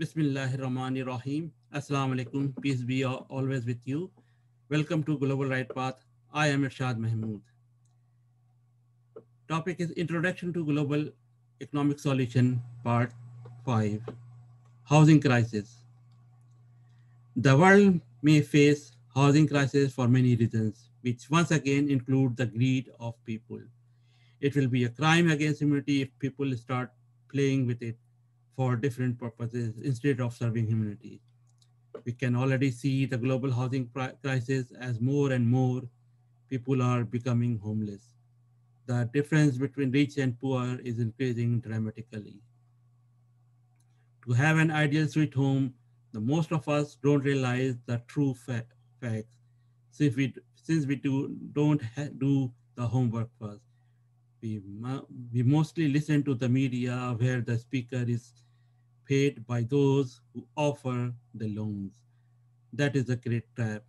Bismillahirrahmanirrahim. Assalamu alaikum. Peace be always with you. Welcome to Global Right Path. I am Irshad Mahmood. Topic is Introduction to Global Economic Solution, Part 5. Housing Crisis. The world may face housing crisis for many reasons, which once again include the greed of people. It will be a crime against humanity if people start playing with it for different purposes instead of serving humanity. We can already see the global housing crisis as more and more people are becoming homeless. The difference between rich and poor is increasing dramatically. To have an ideal sweet home, the most of us don't realize the true facts since we don't do the homework first. We, we mostly listen to the media where the speaker is paid by those who offer the loans. That is a great trap.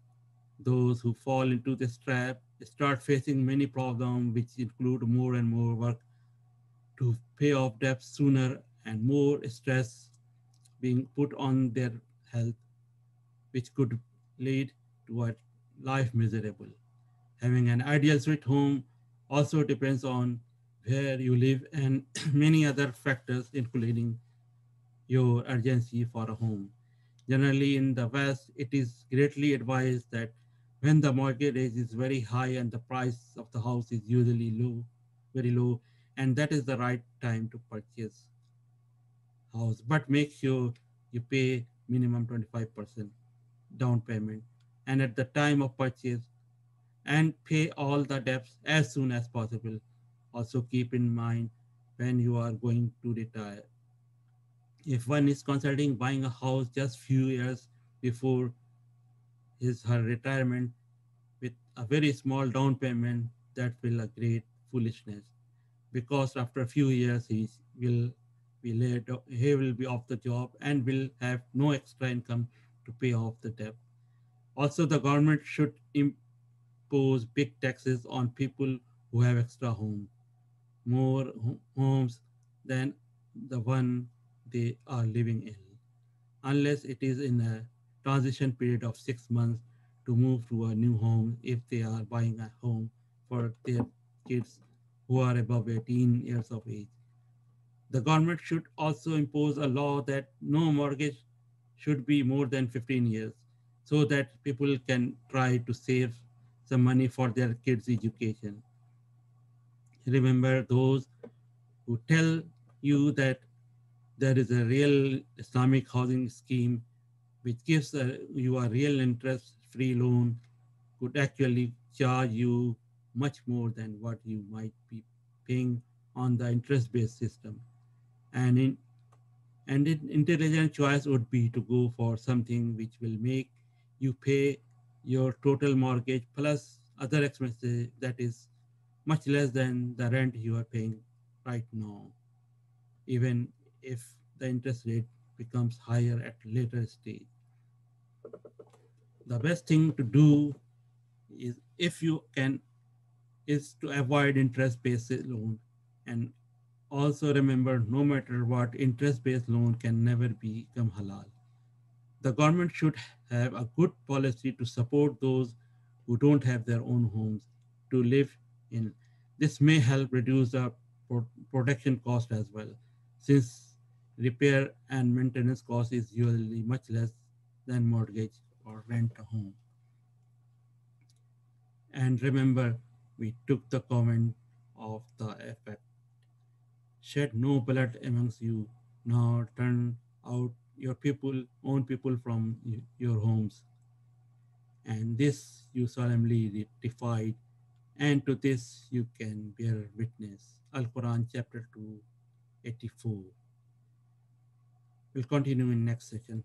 Those who fall into this trap start facing many problems, which include more and more work to pay off debts sooner and more stress being put on their health, which could lead to a life miserable. Having an ideal sweet home also depends on where you live and many other factors, including your urgency for a home. Generally, in the West, it is greatly advised that when the mortgage rate is very high and the price of the house is usually low, very low, and that is the right time to purchase house. But make sure you pay minimum 25% down payment, and at the time of purchase, and pay all the debts as soon as possible. Also, keep in mind when you are going to retire. If one is considering buying a house just few years before his her retirement with a very small down payment, that will a great foolishness, because after a few years will he will be off the job and will have no extra income to pay off the debt. Also, the government should impose big taxes on people who have extra more homes than the one they are living in, unless it is in a transition period of 6 months to move to a new home if they are buying a home for their kids who are above 18 years of age. The government should also impose a law that no mortgage should be more than 15 years so that people can try to save some money for their kids' education. Remember those who tell you that there is a real Islamic housing scheme which gives you a real interest free loan could actually charge you much more than what you might be paying on the interest based system. And in and an intelligent choice would be to go for something which will make you pay your total mortgage plus other expenses that is much less than the rent you are paying right now, even if the interest rate becomes higher at later stage. The best thing to do is, if you can, is to avoid interest-based loan. And also remember, no matter what, interest-based loan can never become halal. The government should have a good policy to support those who don't have their own homes to live in. This may help reduce the protection cost as well, since repair and maintenance cost is usually much less than mortgage or rent a home. And remember, we took the comment of the effect. Shed no blood amongst you, nor turn out your own people from your homes. And this you solemnly rectified, and to this you can bear witness. Al Quran, chapter 2, 84. We'll continue in next section.